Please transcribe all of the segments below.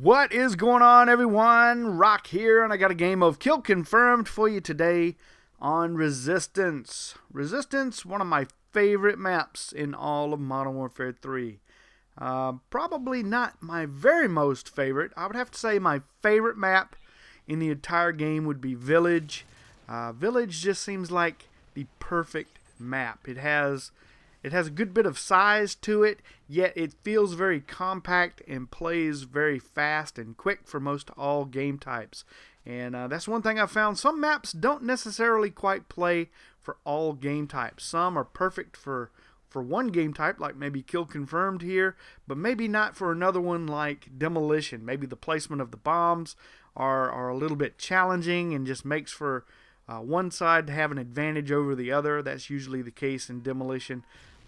What is going on, everyone? Rock here, and I got a game of Kill Confirmed for you today on Resistance. Resistance, one of my favorite maps in all of Modern Warfare 3. Probably not my very most favorite. I would have to say my favorite map in the entire game would be Village. Village just seems like the perfect map. It has a good bit of size to it, yet it feels very compact and plays very fast and quick for most all game types. And that's one thing I've found. Some maps don't necessarily quite play for all game types. Some are perfect for one game type, like maybe Kill Confirmed here, but maybe not for another one like Demolition. Maybe the placement of the bombs are a little bit challenging and just makes for one side to have an advantage over the other. That's usually the case in Demolition.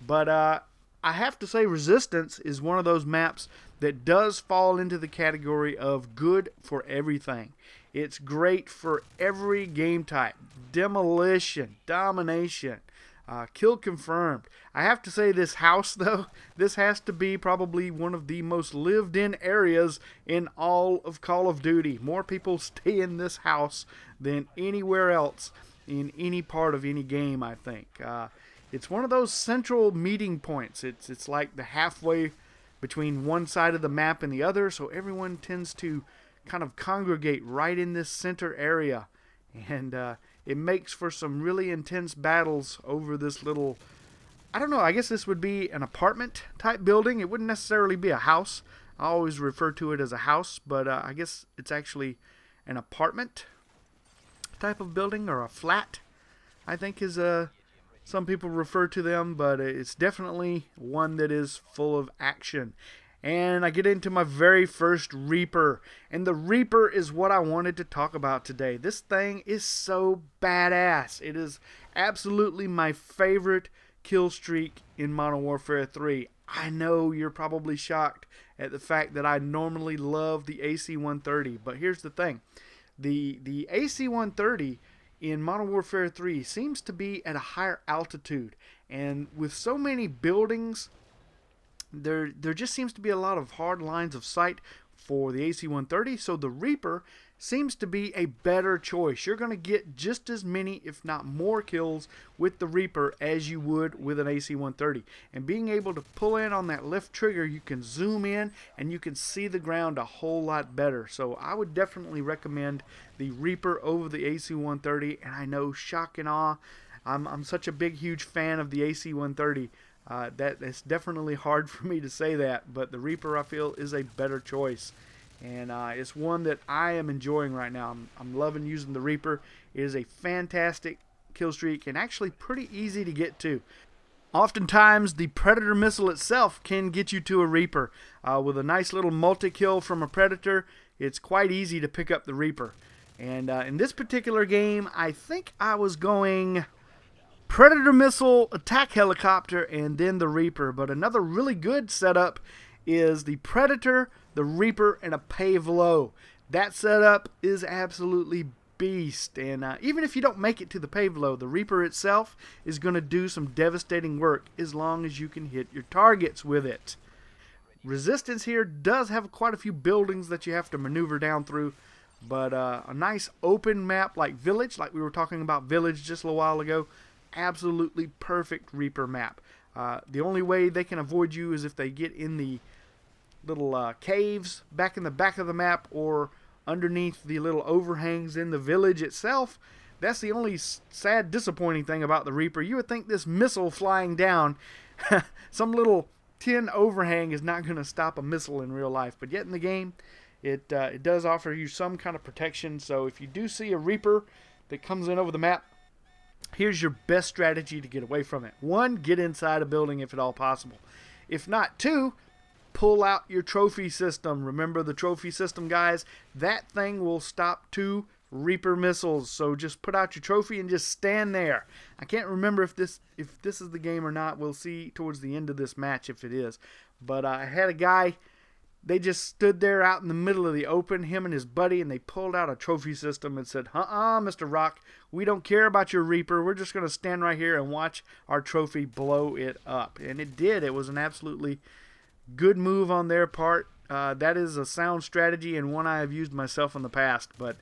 But I have to say Resistance is one of those maps that does fall into the category of good for everything. It's great for every game type. Demolition, Domination, Kill Confirmed. I have to say this house, though, this has to be probably one of the most lived-in areas in all of Call of Duty. More people stay in this house than anywhere else in any part of any game, I think. It's one of those central meeting points. It's like the halfway between one side of the map and the other, so everyone tends to kind of congregate right in this center area. And it makes for some really intense battles over this little, I don't know, I guess this would be an apartment type building. It wouldn't necessarily be a house. I always refer to it as a house, but I guess it's actually an apartment type of building, or a flat, I think is some people refer to them, but it's definitely one that is full of action. And I get into my very first Reaper, and the Reaper is what I wanted to talk about today. This thing is so badass. It is absolutely my favorite kill streak in Modern Warfare 3. I know you're probably shocked at the fact that I normally love the AC-130, but here's the thing. The AC-130 in Modern Warfare 3 seems to be at a higher altitude, and with so many buildings, there just seems to be a lot of hard lines of sight for the AC-130, so the Reaper seems to be a better choice. You're going to get just as many, if not more, kills with the Reaper as you would with an AC-130. And being able to pull in on that left trigger, you can zoom in and you can see the ground a whole lot better. So I would definitely recommend the Reaper over the AC-130. And I know, shock and awe, I'm such a big, huge fan of the AC-130. It's definitely hard for me to say that, but the Reaper, I feel, is a better choice. And it's one that I am enjoying right now. I'm loving using the Reaper. It is a fantastic kill streak and actually pretty easy to get to. Oftentimes, the Predator missile itself can get you to a Reaper. With a nice little multi-kill from a Predator, it's quite easy to pick up the Reaper. And in this particular game, I think I was going Predator missile, attack helicopter, and then the Reaper. But another really good setup is the Predator, the Reaper, and a pave low. That setup is absolutely beast. And even if you don't make it to the pave low, the Reaper itself is going to do some devastating work as long as you can hit your targets with it. Resistance here does have quite a few buildings that you have to maneuver down through, but a nice open map like Village, like we were talking about Village just a little while ago, absolutely perfect Reaper map. The only way they can avoid you is if they get in the little caves back in the back of the map, or underneath the little overhangs in the village itself. That's the only sad, disappointing thing about the Reaper. You would think this missile flying down some little tin overhang is not going to stop a missile in real life, but yet in the game it does offer you some kind of protection. So if you do see a Reaper that comes in over the map, here's your best strategy to get away from it. 1, get inside a building if at all possible. If not, 2, pull out your trophy system. Remember the trophy system, guys? That thing will stop 2 Reaper missiles. So just put out your trophy and just stand there. I can't remember if this is the game or not. We'll see towards the end of this match if it is. But I had a guy, they just stood there out in the middle of the open, him and his buddy, and they pulled out a trophy system and said, Mr. Rock, we don't care about your Reaper. We're just going to stand right here and watch our trophy blow it up. And it did. It was an absolutely good move on their part. That is a sound strategy and one I have used myself in the past. But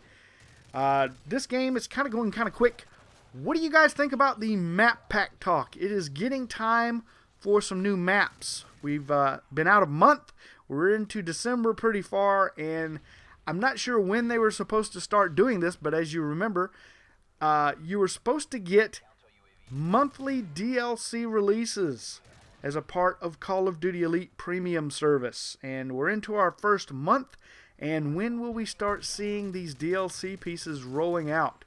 this game is kind of going kind of quick. What do you guys think about the map pack talk? It is getting time for some new maps. We've been out a month. We're into December pretty far, and I'm not sure when they were supposed to start doing this, but as you remember, you were supposed to get monthly DLC releases as a part of Call of Duty Elite Premium service. And we're into our first month, and when will we start seeing these DLC pieces rolling out?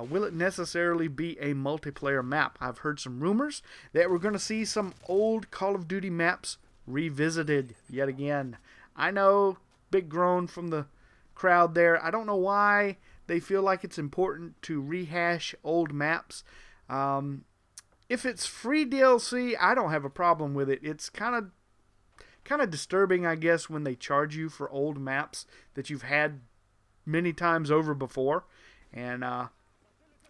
Will it necessarily be a multiplayer map? I've heard some rumors that we're going to see some old Call of Duty maps revisited yet again. I know, big groan from the crowd there. I don't know why they feel like it's important to rehash old maps. If it's free DLC, I don't have a problem with it. It's kind of disturbing, I guess, when they charge you for old maps that you've had many times over before. And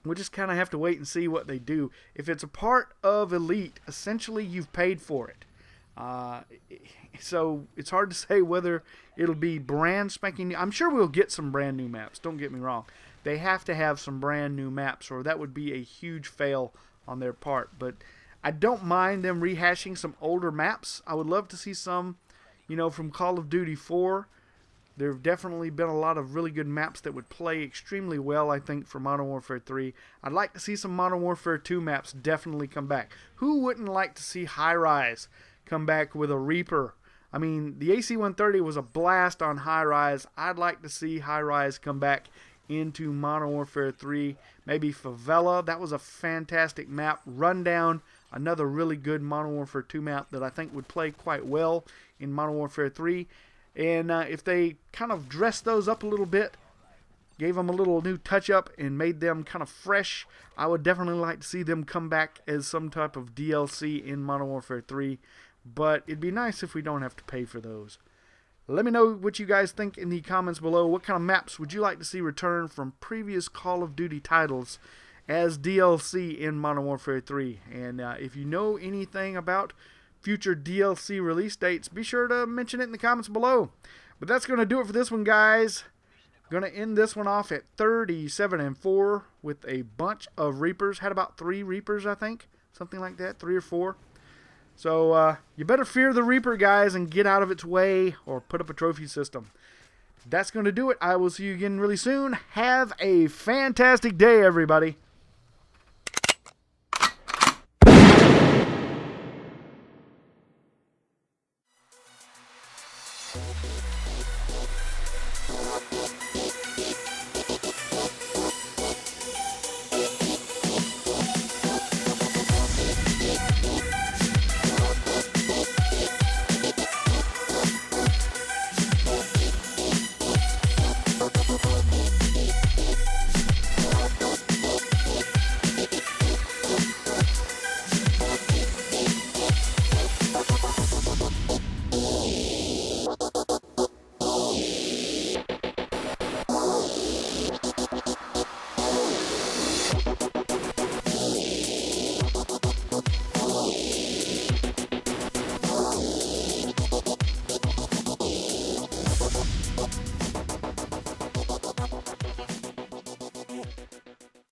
we'll just kind of have to wait and see what they do. If it's a part of Elite, essentially you've paid for it. So it's hard to say whether it'll be brand spanking new. I'm sure we'll get some brand new maps, don't get me wrong. They have to have some brand new maps, or that would be a huge fail on their part. But I don't mind them rehashing some older maps. I would love to see some, from Call of Duty 4. There have definitely been a lot of really good maps that would play extremely well, I think, for Modern Warfare 3. I'd like to see some Modern Warfare 2 maps definitely come back. Who wouldn't like to see High Rise come back with a Reaper? I mean, the AC-130 was a blast on High Rise. I'd like to see High Rise come back into Modern Warfare 3. Maybe Favela. That was a fantastic map. Rundown, another really good Modern Warfare 2 map that I think would play quite well in Modern Warfare 3. And if they kind of dressed those up a little bit, gave them a little new touch-up and made them kind of fresh, I would definitely like to see them come back as some type of DLC in Modern Warfare 3. But it'd be nice if we don't have to pay for those. Let me know what you guys think in the comments below. What kind of maps would you like to see return from previous Call of Duty titles as DLC in Modern Warfare 3? And if you know anything about future DLC release dates, be sure to mention it in the comments below. But that's going to do it for this one, guys. Going to end this one off at 37-4 with a bunch of Reapers. Had about 3 Reapers, I think. Something like that, 3 or 4. So you better fear the Reaper, guys, and get out of its way or put up a trophy system. That's going to do it. I will see you again really soon. Have a fantastic day, everybody.